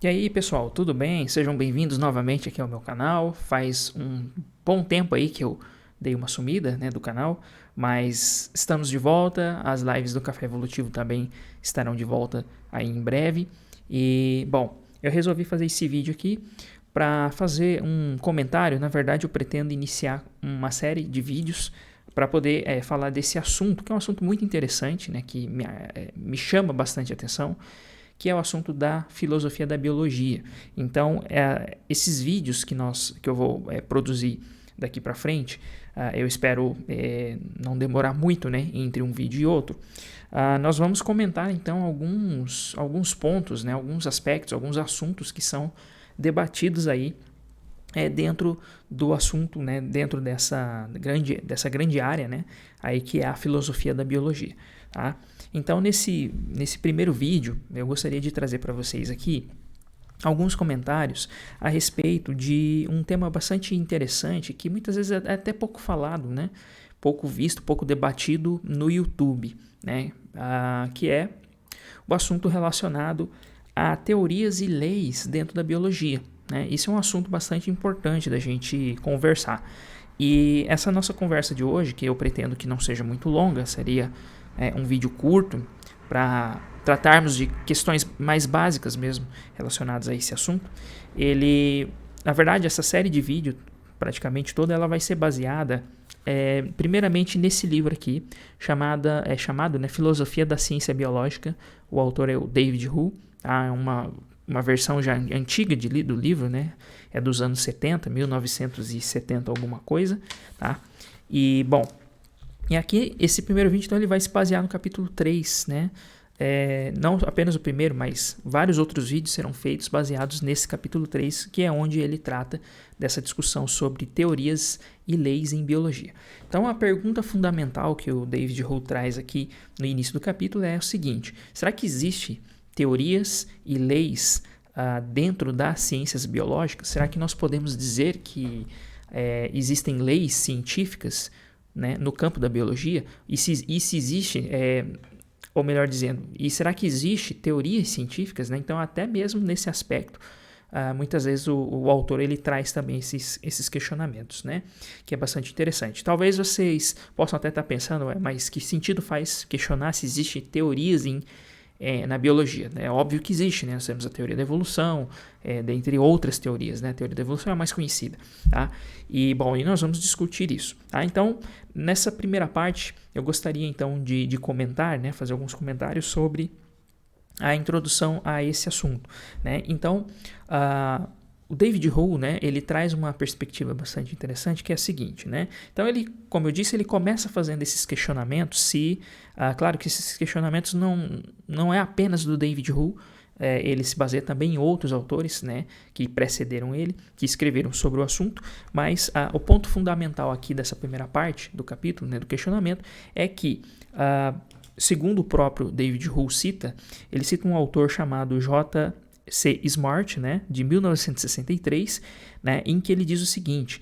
E aí, pessoal, tudo bem? Sejam bem-vindos novamente aqui ao meu canal. Faz um bom tempo aí que eu dei uma sumida, né, do canal, mas estamos de volta. As lives do Café Evolutivo também estarão de volta aí em breve. E, bom, eu resolvi fazer esse vídeo aqui para fazer um comentário. Na verdade, eu pretendo iniciar uma série de vídeos para poder falar desse assunto, que é um assunto muito interessante, né, que me chama bastante atenção, que é o assunto da filosofia da biologia. Então, esses vídeos que eu vou produzir daqui para frente, eu espero não demorar muito, né, entre um vídeo e outro. Nós vamos comentar, então, alguns pontos, né, alguns aspectos, alguns assuntos que são debatidos aí dentro do assunto, né, dentro dessa grande área, né, aí que é a filosofia da biologia. Tá? Então, nesse primeiro vídeo, eu gostaria de trazer para vocês aqui alguns comentários a respeito de um tema bastante interessante, que muitas vezes é até pouco falado, né, pouco visto, pouco debatido no YouTube, né, que é o assunto relacionado a teorias e leis dentro da biologia. Né? Isso é um assunto bastante importante da gente conversar. E essa nossa conversa de hoje, que eu pretendo que não seja muito longa, seria um vídeo curto para tratarmos de questões mais básicas mesmo relacionadas a esse assunto. Na verdade, essa série de vídeo, praticamente toda, ela vai ser baseada primeiramente nesse livro aqui, chamado né, Filosofia da Ciência Biológica. O autor é o David Hull. É uma versão já antiga do livro, né? É dos anos 70, 1970 alguma coisa, tá? E, bom, e aqui, esse primeiro vídeo, então, ele vai se basear no capítulo 3, né? Não apenas o primeiro, mas vários outros vídeos serão feitos baseados nesse capítulo 3, que é onde ele trata dessa discussão sobre teorias e leis em biologia. Então, a pergunta fundamental que o David Hull traz aqui no início do capítulo é o seguinte: será que existe teorias e leis dentro das ciências biológicas? Será que nós podemos dizer que existem leis científicas, né, no campo da biologia? E se existe, ou melhor dizendo, e será que existe teorias científicas? Né? Então, até mesmo nesse aspecto, muitas vezes o autor ele traz também esses questionamentos, né? Que é bastante interessante. Talvez vocês possam até estar pensando, mas que sentido faz questionar se existem teorias na biologia? É óbvio que existe, né? Nós temos a teoria da evolução, dentre outras teorias, né? A teoria da evolução é a mais conhecida, tá? E, bom, nós vamos discutir isso, tá? Então, nessa primeira parte, eu gostaria, então, de comentar, né? Fazer alguns comentários sobre a introdução a esse assunto, né? Então, o David Hull, né, ele traz uma perspectiva bastante interessante, que é a seguinte, né? Então, como eu disse, ele começa fazendo esses questionamentos, claro que esses questionamentos não é apenas do David Hull, ele se baseia também em outros autores, né, que precederam ele, que escreveram sobre o assunto, mas o ponto fundamental aqui dessa primeira parte do capítulo, né, do questionamento, é que, segundo o próprio David Hull ele cita um autor chamado J.C. Smart, né, de 1963, né, em que ele diz o seguinte,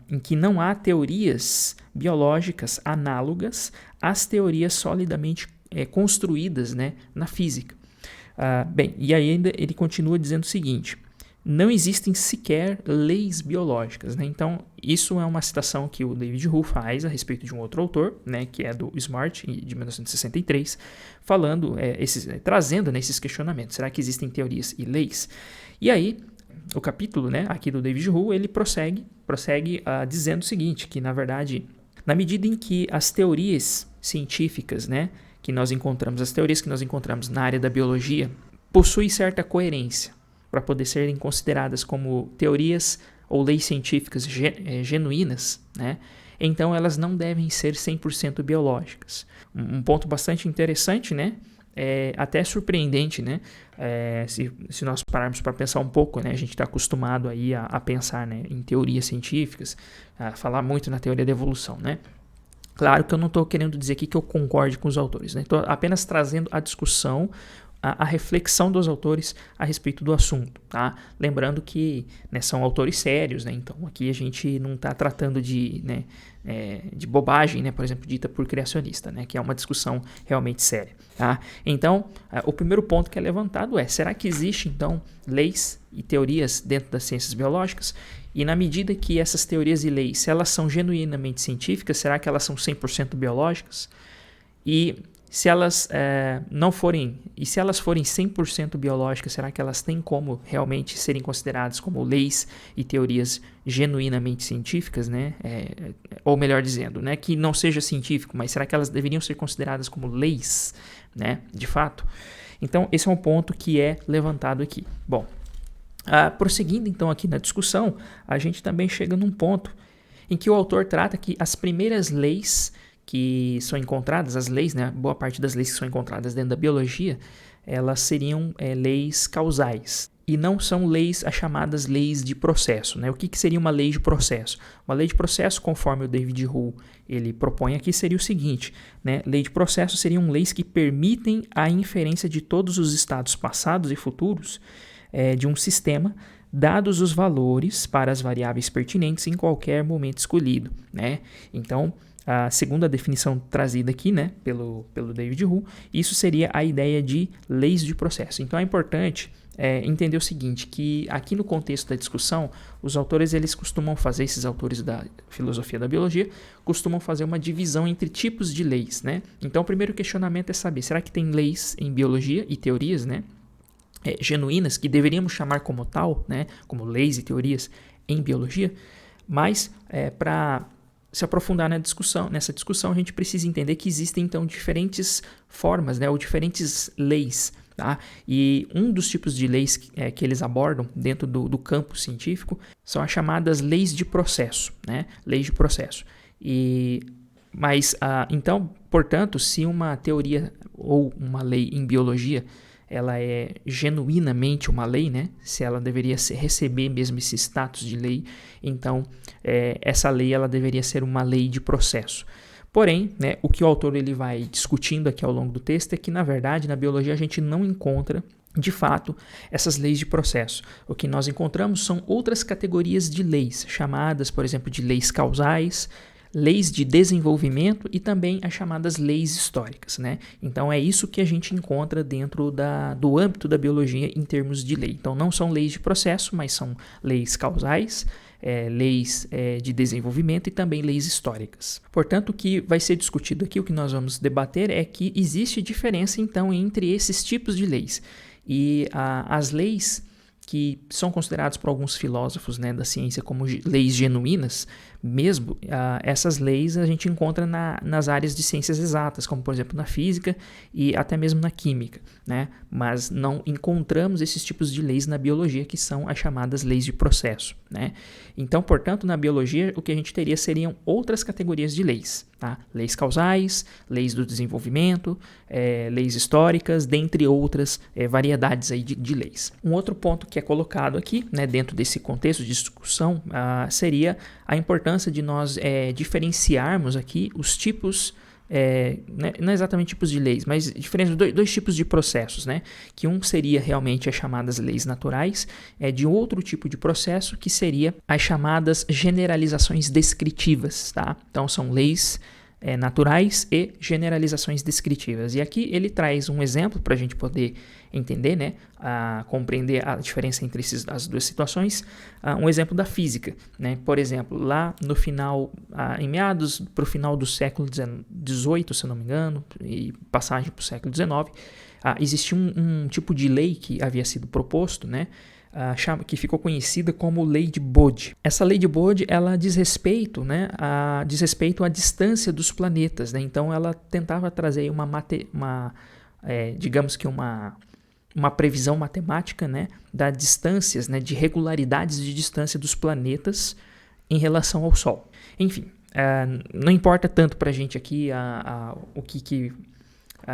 em que não há teorias biológicas análogas às teorias solidamente construídas, né, na física. Bem, e aí ainda ele continua dizendo o seguinte: não existem sequer leis biológicas, né? Então, isso é uma citação que o David Hull faz a respeito de um outro autor, né, que é do Smart, de 1963, falando, trazendo, né, esses questionamentos. Será que existem teorias e leis? E aí, o capítulo, né, aqui do David Hull, ele prossegue dizendo o seguinte, que, na verdade, na medida em que as teorias científicas, né, as teorias que nós encontramos na área da biologia, possuem certa coerência para poder serem consideradas como teorias ou leis científicas genuínas, né? Então elas não devem ser 100% biológicas. Um ponto bastante interessante, né? Até surpreendente, né? Se nós pararmos para pensar um pouco, né? A gente está acostumado aí a pensar, né, em teorias científicas, a falar muito na teoria da evolução, né? Claro que eu não estou querendo dizer aqui que eu concorde com os autores, né? Estou apenas trazendo a discussão a reflexão dos autores a respeito do assunto, tá? Lembrando que, né, são autores sérios, né? Então aqui a gente não está tratando de, né, de bobagem, né, por exemplo, dita por criacionista, né, que é uma discussão realmente séria, tá? Então, o primeiro ponto que é levantado é: será que existe então leis e teorias dentro das ciências biológicas? E na medida que essas teorias e leis, se elas são genuinamente científicas, será que elas são 100% biológicas? E se elas não forem, e se elas forem 100% biológicas, será que elas têm como realmente serem consideradas como leis e teorias genuinamente científicas, né? Ou melhor dizendo, né, que não seja científico, mas será que elas deveriam ser consideradas como leis, né, de fato? Então, esse é um ponto que é levantado aqui. Bom, prosseguindo então aqui na discussão, a gente também chega num ponto em que o autor trata que as primeiras leis que são encontradas, as leis, né, boa parte das leis que são encontradas dentro da biologia, elas seriam leis causais e não são leis, as chamadas leis de processo, né? O que seria uma lei de processo? Uma lei de processo, conforme o David Hull ele propõe aqui, seria o seguinte, né? Lei de processo seriam leis que permitem a inferência de todos os estados passados e futuros de um sistema, dados os valores para as variáveis pertinentes em qualquer momento escolhido, né? Então, a segunda definição trazida aqui, né, pelo David Hull, isso seria a ideia de leis de processo. Então é importante entender o seguinte, que aqui no contexto da discussão, os autores eles costumam fazer, esses autores da filosofia da biologia, costumam fazer uma divisão entre tipos de leis, né? Então o primeiro questionamento é saber, será que tem leis em biologia e teorias, né, genuínas, que deveríamos chamar como tal, né, como leis e teorias em biologia? Mas para se aprofundar nessa discussão, a gente precisa entender que existem, então, diferentes formas, né, ou diferentes leis, tá? E um dos tipos de leis que eles abordam dentro do campo científico são as chamadas leis de processo, né? Leis de processo. Então, portanto, se uma teoria ou uma lei em biologia ela é genuinamente uma lei, né? Se ela deveria receber mesmo esse status de lei, então essa lei ela deveria ser uma lei de processo. Porém, né, o que o autor ele vai discutindo aqui ao longo do texto é que, na verdade, na biologia a gente não encontra, de fato, essas leis de processo. O que nós encontramos são outras categorias de leis, chamadas, por exemplo, de leis causais, leis de desenvolvimento e também as chamadas leis históricas, né? Então é isso que a gente encontra dentro do âmbito da biologia em termos de lei. Então não são leis de processo, mas são leis causais, leis de desenvolvimento e também leis históricas. Portanto, o que vai ser discutido aqui, o que nós vamos debater é que existe diferença então entre esses tipos de leis. E as leis que são consideradas por alguns filósofos, né, da ciência como leis genuínas, mesmo essas leis a gente encontra nas áreas de ciências exatas, como por exemplo na física e até mesmo na química, né? Mas não encontramos esses tipos de leis na biologia, que são as chamadas leis de processo, né? Então, portanto, na biologia o que a gente teria seriam outras categorias de leis, tá? Leis causais, leis do desenvolvimento, leis históricas, dentre outras variedades aí de leis. Um outro ponto que é colocado aqui, né, dentro desse contexto de discussão, seria a importância de nós diferenciarmos aqui os tipos, não exatamente tipos de leis, mas dois tipos de processos, né? Que um seria realmente as chamadas leis naturais, de outro tipo de processo que seria as chamadas generalizações descritivas, tá? Então são leis naturais e generalizações descritivas. E aqui ele traz um exemplo para a gente poder entender, né, compreender a diferença entre as duas situações. Um exemplo da física, né? Por exemplo, lá no final, em meados para o final do século XVIII, se não me engano, e passagem para o século XIX, existia um tipo de lei que havia sido proposto, né? Que ficou conhecida como Lei de Bode. Essa Lei de Bode, ela diz respeito, né, à distância dos planetas, né? Então ela tentava trazer digamos que uma previsão matemática, né, das distâncias, né, de regularidades de distância dos planetas em relação ao Sol. Enfim, não importa tanto para a gente aqui o que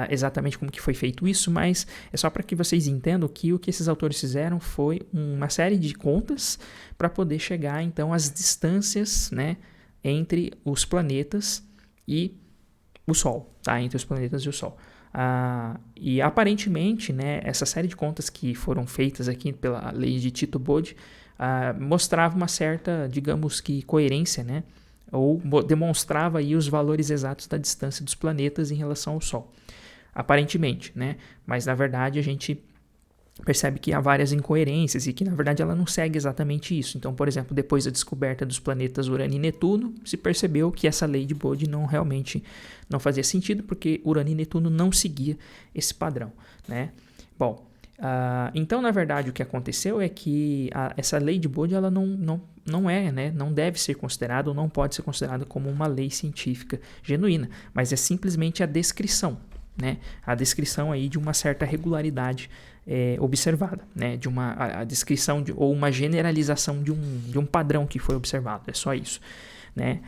exatamente como que foi feito isso, mas é só para que vocês entendam que o que esses autores fizeram foi uma série de contas para poder chegar então às distâncias, né, entre os planetas e o Sol, tá? Entre os planetas e o Sol. E aparentemente, né, essa série de contas que foram feitas aqui pela lei de Tito-Bode mostrava uma certa, digamos que, coerência, né, ou demonstrava aí os valores exatos da distância dos planetas em relação ao Sol. Aparentemente, né, mas na verdade a gente percebe que há várias incoerências e que, na verdade, ela não segue exatamente isso. Então, por exemplo, depois da descoberta dos planetas Urano e Netuno, se percebeu que essa lei de Bode realmente não fazia sentido, porque Urano e Netuno não seguia esse padrão, né? Bom, então, na verdade, o que aconteceu é que essa lei de Bode ela não é, né, não deve ser considerada ou não pode ser considerada como uma lei científica genuína, mas é simplesmente a descrição, né? A descrição aí de uma certa regularidade observada, né? A descrição ou uma generalização de um padrão que foi observado, é só isso, né?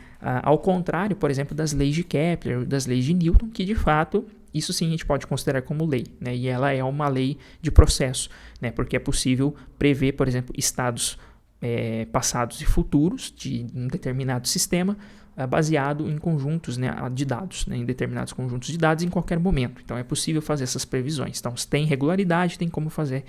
Ao contrário, por exemplo, das leis de Kepler, das leis de Newton, que de fato isso sim a gente pode considerar como lei, né? E ela é uma lei de processo, né? Porque é possível prever, por exemplo, estados passados e futuros de um determinado sistema baseado em conjuntos, né, de dados, né, em determinados conjuntos de dados em qualquer momento. Então é possível fazer essas previsões. Então se tem regularidade, tem como fazer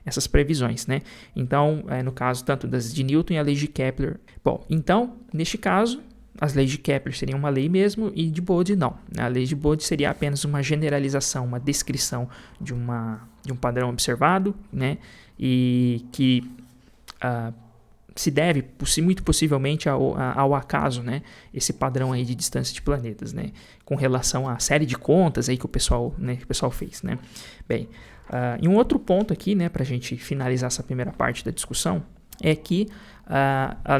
essas previsões, né? Então, no caso tanto das de Newton e a lei de Kepler. Bom, então, neste caso, as leis de Kepler seriam uma lei mesmo e de Bode não. A lei de Bode seria apenas uma generalização, uma descrição de um padrão observado, né, e que se deve, muito possivelmente, ao acaso, né, esse padrão aí de distância de planetas, né, com relação à série de contas aí que o pessoal fez, né. Bem, e um outro ponto aqui, né, para a gente finalizar essa primeira parte da discussão, é que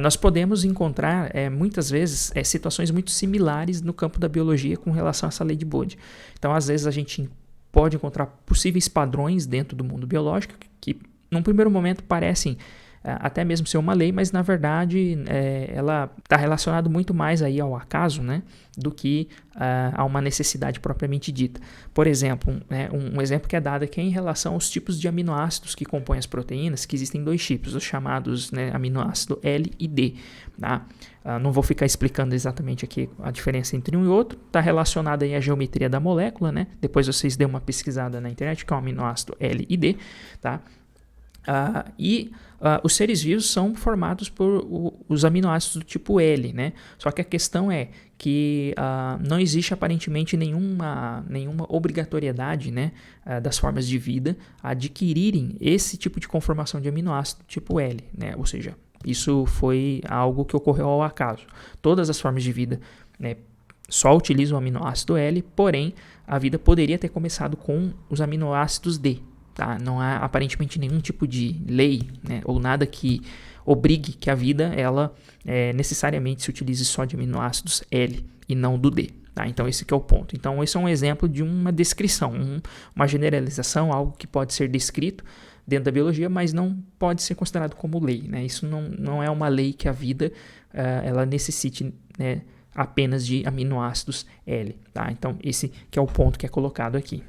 nós podemos encontrar muitas vezes situações muito similares no campo da biologia com relação a essa lei de Bode. Então, às vezes a gente pode encontrar possíveis padrões dentro do mundo biológico que num primeiro momento parecem até mesmo ser uma lei, mas na verdade ela está relacionada muito mais aí ao acaso, né, do que a uma necessidade propriamente dita. Por exemplo, um exemplo que é dado aqui é em relação aos tipos de aminoácidos que compõem as proteínas, que existem dois tipos, os chamados, né, aminoácido L e D. Tá? Não vou ficar explicando exatamente aqui a diferença entre um e outro, está relacionada aí à geometria da molécula, né? Depois vocês dêem uma pesquisada na internet, que é o aminoácido L e D, tá? Os seres vivos são formados por os aminoácidos do tipo L, né? Só que a questão é que não existe aparentemente nenhuma obrigatoriedade, né, das formas de vida adquirirem esse tipo de conformação de aminoácido do tipo L, né? Ou seja, isso foi algo que ocorreu ao acaso. Todas as formas de vida, né, só utilizam o aminoácido L, porém a vida poderia ter começado com os aminoácidos D. Tá? Não há aparentemente nenhum tipo de lei, né, ou nada que obrigue que a vida ela necessariamente se utilize só de aminoácidos L e não do D. Tá? Então esse que é o ponto. Então esse é um exemplo de uma descrição, uma generalização, algo que pode ser descrito dentro da biologia, mas não pode ser considerado como lei. Né? Isso não é uma lei que a vida ela necessite, né, apenas de aminoácidos L. Tá? Então esse que é o ponto que é colocado aqui.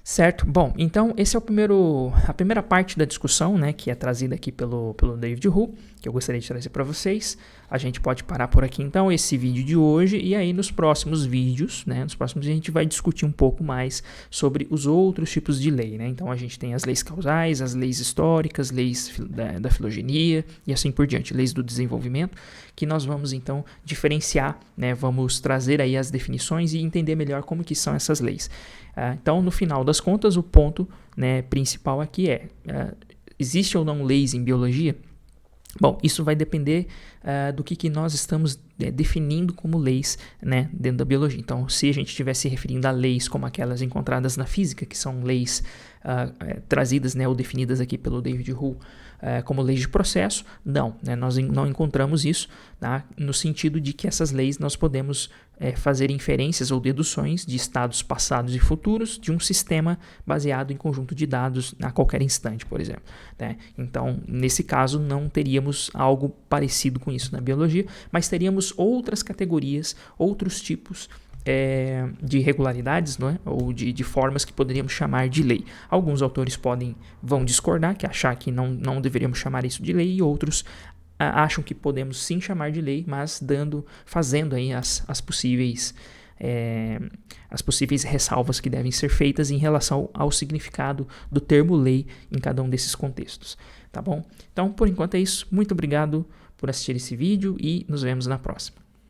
Certo? Bom, então esse é a primeira parte da discussão, né, que é trazida aqui pelo David Hu, que eu gostaria de trazer para vocês. A gente pode parar por aqui então esse vídeo de hoje e aí nos próximos vídeos, né, a gente vai discutir um pouco mais sobre os outros tipos de lei, né? Então a gente tem as leis causais, as leis históricas, leis da filogenia e assim por diante, leis do desenvolvimento, que nós vamos então diferenciar, né, vamos trazer aí as definições e entender melhor como que são essas leis. Então, no final das contas, o ponto, né, principal aqui é, existe ou não leis em biologia? Bom, isso vai depender do que nós estamos definindo como leis, né, dentro da biologia. Então, se a gente estiver se referindo a leis como aquelas encontradas na física, que são leis trazidas, né, ou definidas aqui pelo David Hu como leis de processo, não, né, nós não encontramos isso, tá, no sentido de que essas leis nós podemos fazer inferências ou deduções de estados passados e futuros de um sistema baseado em conjunto de dados a qualquer instante, por exemplo. Né? Então, nesse caso, não teríamos algo parecido com isso na biologia, mas teríamos outras categorias, outros tipos de regularidades, não é? Ou de formas que poderíamos chamar de lei. Alguns autores vão discordar, que achar que não deveríamos chamar isso de lei, e outros acham que podemos sim chamar de lei, mas fazendo aí as possíveis as possíveis ressalvas que devem ser feitas em relação ao significado do termo lei em cada um desses contextos, tá bom? Então, por enquanto é isso. Muito obrigado por assistir esse vídeo e nos vemos na próxima.